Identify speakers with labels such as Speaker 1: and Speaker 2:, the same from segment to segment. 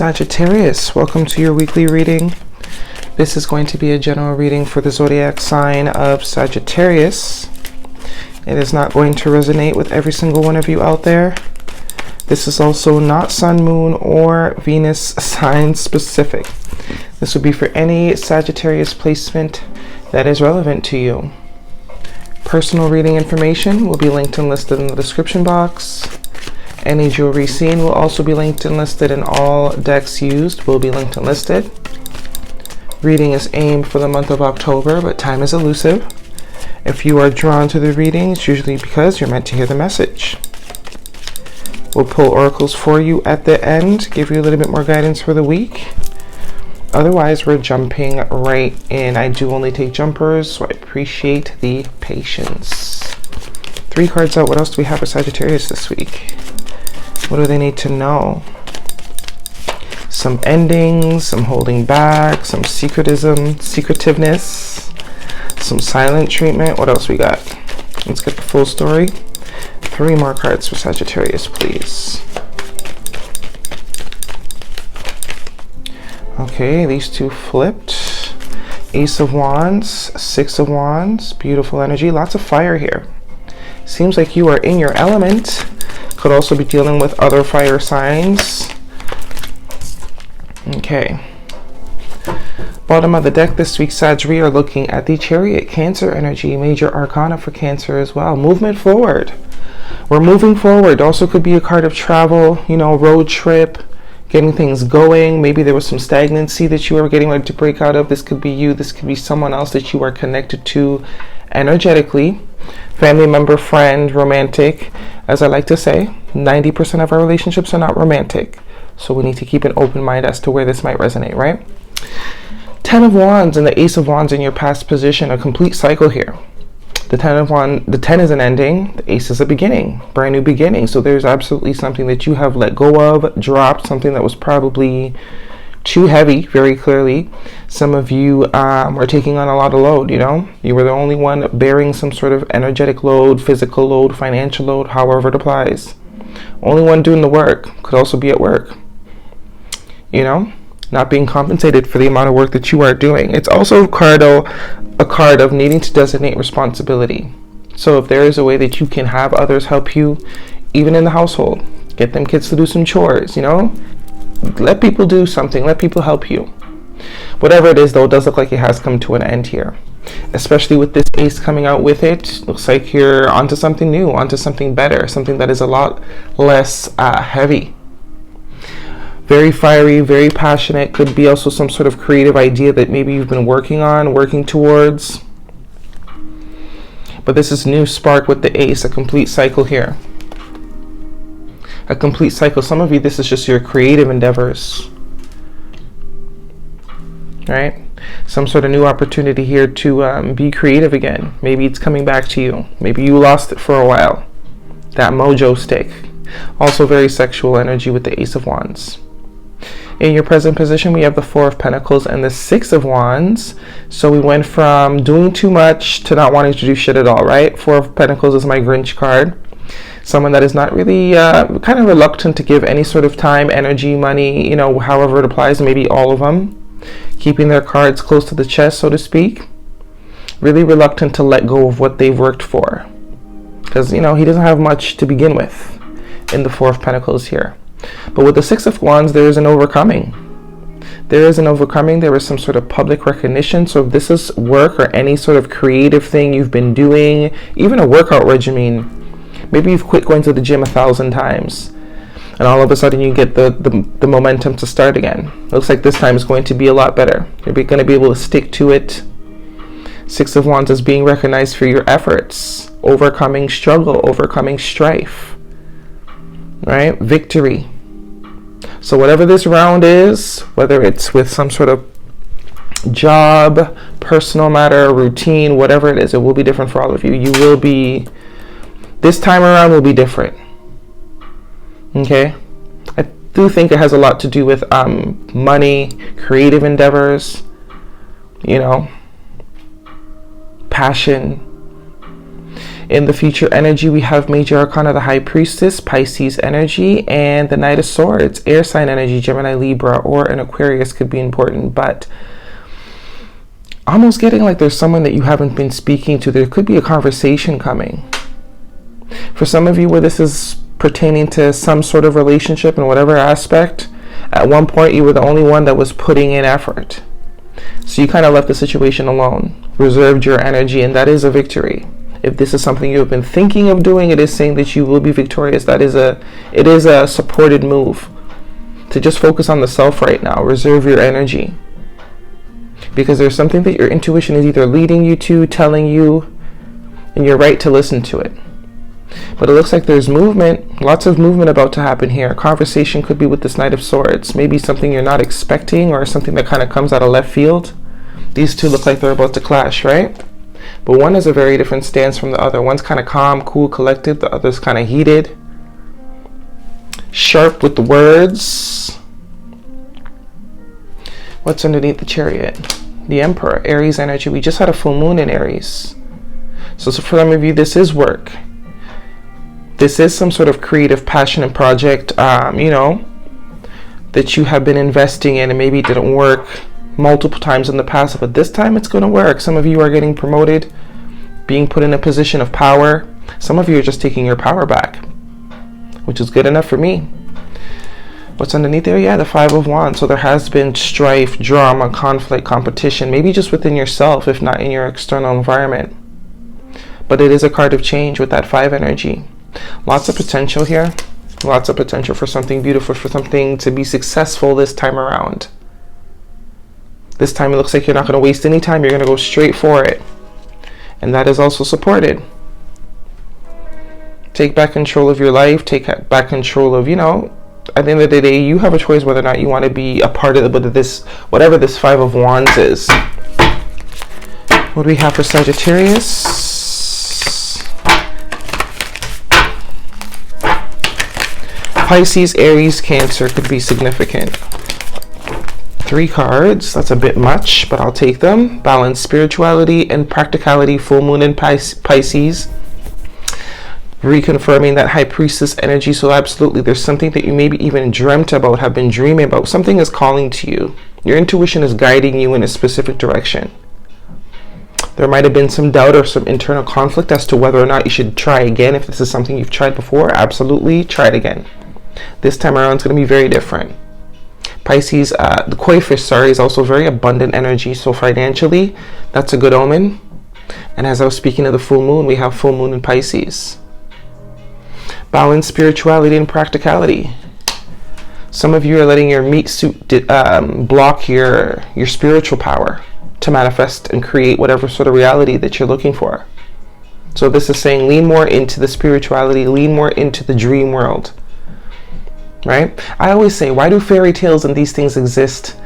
Speaker 1: Sagittarius, welcome to your weekly reading. This is going to be a general reading for the zodiac sign of Sagittarius. It is not going to resonate with every single one of you out there. This is also not Sun, Moon, or Venus sign specific. This would be for any Sagittarius placement that is relevant to you. Personal reading information will be linked and listed in the description box. Any jewelry seen will also be linked and listed, and all decks used will be linked and listed. Reading is aimed for the month of October, but time is elusive. If you are drawn to the reading, it's usually because you're meant to hear the message. We'll pull oracles for you at the end, give you a little bit more guidance for the week. Otherwise, we're jumping right in. I do only take jumpers, so I appreciate the patience. 3 cards out. What else do we have for Sagittarius this week? What do they need to know? Some endings, some holding back, some secretiveness, some silent treatment. What else we got? Let's get the full story. 3 more cards for Sagittarius, please. Okay, these 2 flipped. Ace of Wands, 6 of Wands. Beautiful energy. Lots of fire here. Seems like you are in your element. Could also be dealing with other fire signs. Okay. Bottom of the deck this week, Sag, we are looking at the Chariot, Cancer energy, major arcana for Cancer as well. Movement forward. We're moving forward. Also could be a card of travel, road trip, getting things going. Maybe there was some stagnancy that you were getting ready to break out of. This could be you. This could be someone else that you are connected to energetically. Family member, friend, romantic. As I like to say, 90% of our relationships are not romantic. So we need to keep an open mind as to where this might resonate, right? 10 of Wands and the Ace of Wands in your past position, a complete cycle here. The 10 is an ending, the Ace is a beginning, brand new beginning. So there's absolutely something that you have let go of, dropped, something that was probably too heavy, very clearly. Some of you were taking on a lot of load, You were the only one bearing some sort of energetic load, physical load, financial load, however it applies. Only one doing the work. Could also be at work. Not being compensated for the amount of work that you are doing. It's also a card of needing to designate responsibility. So if there is a way that you can have others help you, even in the household, get them kids to do some chores, Let people do something. Let people help you. Whatever it is, though, it does look like it has come to an end here. Especially with this Ace coming out with it. Looks like you're onto something new, onto something better. Something that is a lot less heavy. Very fiery, very passionate. Could be also some sort of creative idea that maybe you've been working towards. But this is new spark with the Ace. A complete cycle here. A complete cycle. Some of you, this is just your creative endeavors, right? Some sort of new opportunity here to be creative again. Maybe it's coming back to you. Maybe you lost it for a while. That mojo stick. Also very sexual energy with the Ace of Wands. In your present position, we have the 4 of Pentacles and the 6 of Wands. So we went from doing too much to not wanting to do shit at all, right? 4 of Pentacles is my Grinch card. Someone that is not really kind of reluctant to give any sort of time, energy, money, however it applies, maybe all of them. Keeping their cards close to the chest, so to speak. Really reluctant to let go of what they've worked for. Because, he doesn't have much to begin with in the 4 of Pentacles here. But with the 6 of Wands, there is an overcoming. There is some sort of public recognition. So if this is work or any sort of creative thing you've been doing, even a workout regimen, maybe you've quit going to the gym 1,000 times and all of a sudden you get the momentum to start again. Looks like this time is going to be a lot better. You're going to be able to stick to it. 6 of Wands is being recognized for your efforts, overcoming struggle, overcoming strife, right? Victory. So whatever this round is, whether it's with some sort of job, personal matter, routine, whatever it is, it will be different for all of you. This time around will be different. Okay? I do think it has a lot to do with money, creative endeavors, passion. In the future energy, we have Major Arcana, the High Priestess, Pisces energy, and the Knight of Swords, air sign energy, Gemini, Libra, or an Aquarius could be important, but almost getting like there's someone that you haven't been speaking to. There could be a conversation coming. For some of you where this is pertaining to some sort of relationship in whatever aspect, at one point you were the only one that was putting in effort. So you kind of left the situation alone, reserved your energy, and that is a victory. If this is something you have been thinking of doing, it is saying that you will be victorious. It is a supported move to just focus on the self right now. Reserve your energy. Because there's something that your intuition is either leading you to, telling you, and you're right to listen to it. But it looks like there's movement, lots of movement about to happen here. Conversation could be with this Knight of Swords. Maybe something you're not expecting or something that kind of comes out of left field. These two look like they're about to clash, right? But one is a very different stance from the other. One's kind of calm, cool, collected. The other's kind of heated. Sharp with the words. What's underneath the Chariot? The Emperor, Aries energy. We just had a full moon in Aries. So for some of you, this is work. This is some sort of creative passion and project, that you have been investing in, and maybe it didn't work multiple times in the past, but this time it's going to work. Some of you are getting promoted, being put in a position of power. Some of you are just taking your power back, which is good enough for me. What's underneath there? Yeah, the Five of Wands. So there has been strife, drama, conflict, competition, maybe just within yourself, if not in your external environment. But it is a card of change with that 5 energy. Lots of potential here. Lots of potential for something beautiful, for something to be successful this time around. This time it looks like you're not going to waste any time. You're going to go straight for it. And that is also supported. Take back control of your life. Take back control of, at the end of the day, you have a choice whether or not you want to be a part of this, whatever this 5 of Wands is. What do we have for Sagittarius? Pisces, Aries, Cancer could be significant. 3 cards, that's a bit much, but I'll take them. Balance, spirituality, and practicality, full moon in Pisces. Reconfirming that High Priestess energy. So absolutely, there's something that you maybe even dreamt about, have been dreaming about. Something is calling to you. Your intuition is guiding you in a specific direction. There might have been some doubt or some internal conflict as to whether or not you should try again. If this is something you've tried before, absolutely try it again. This time around, it's going to be very different. Pisces, the koi fish, is also very abundant energy. So financially, that's a good omen. And as I was speaking of the full moon, we have full moon in Pisces. Balance, spirituality, and practicality. Some of you are letting your meat suit block your spiritual power to manifest and create whatever sort of reality that you're looking for. So this is saying lean more into the spirituality, lean more into the dream world. Right? I always say, why do fairy tales and these things exist?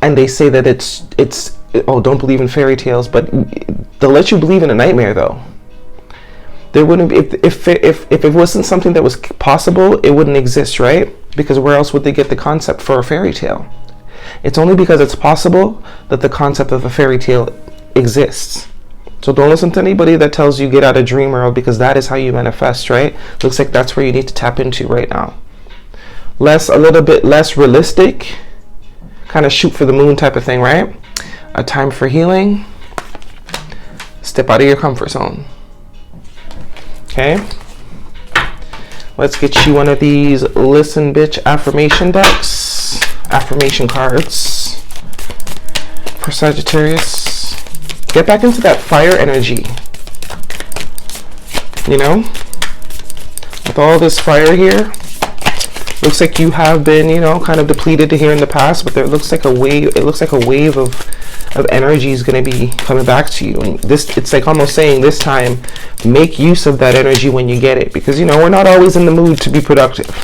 Speaker 1: And they say that it's don't believe in fairy tales, but they'll let you believe in a nightmare though. There wouldn't be, if it wasn't something that was possible, it wouldn't exist, right? Because where else would they get the concept for a fairy tale? It's only because it's possible that the concept of a fairy tale exists. So don't listen to anybody that tells you get out of dream world, because that is how you manifest, right? Looks like that's where you need to tap into right now. A little bit less realistic, kind of shoot for the moon type of thing, right? A time for healing. Step out of your comfort zone. Okay. Let's get you one of these Listen Bitch affirmation decks. Affirmation cards for Sagittarius. Get back into that fire energy. With all this fire here. Looks like you have been, kind of depleted here in the past, but there looks like a wave. It looks like a wave of energy is going to be coming back to you. And it's like almost saying this time, make use of that energy when you get it, because we're not always in the mood to be productive.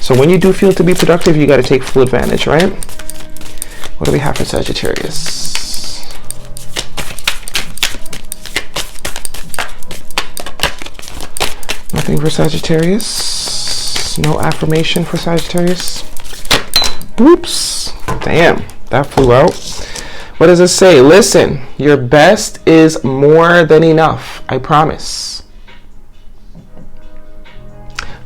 Speaker 1: So when you do feel to be productive, you got to take full advantage, right? What do we have for Sagittarius? Nothing for Sagittarius. No affirmation for Sagittarius. Oops. Damn, that flew out. What does it say? Listen, your best is more than enough. I promise.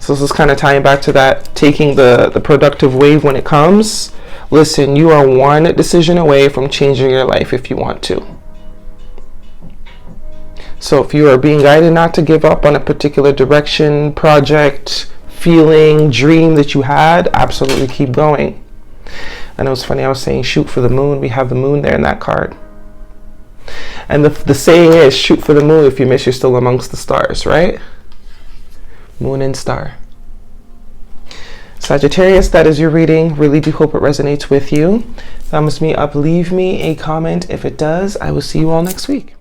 Speaker 1: So this is kind of tying back to that, taking the productive wave when it comes. Listen, you are one decision away from changing your life if you want to. So if you are being guided not to give up on a particular direction, project, feeling, dream that you had, absolutely keep going. I know it's funny, I was saying shoot for the moon. We have the moon there in that card. And the saying is, shoot for the moon. If you miss, you're still amongst the stars, right? Moon and star. Sagittarius, that is your reading. Really do hope it resonates with you. Thumbs me up, leave me a comment if it does. I will see you all next week.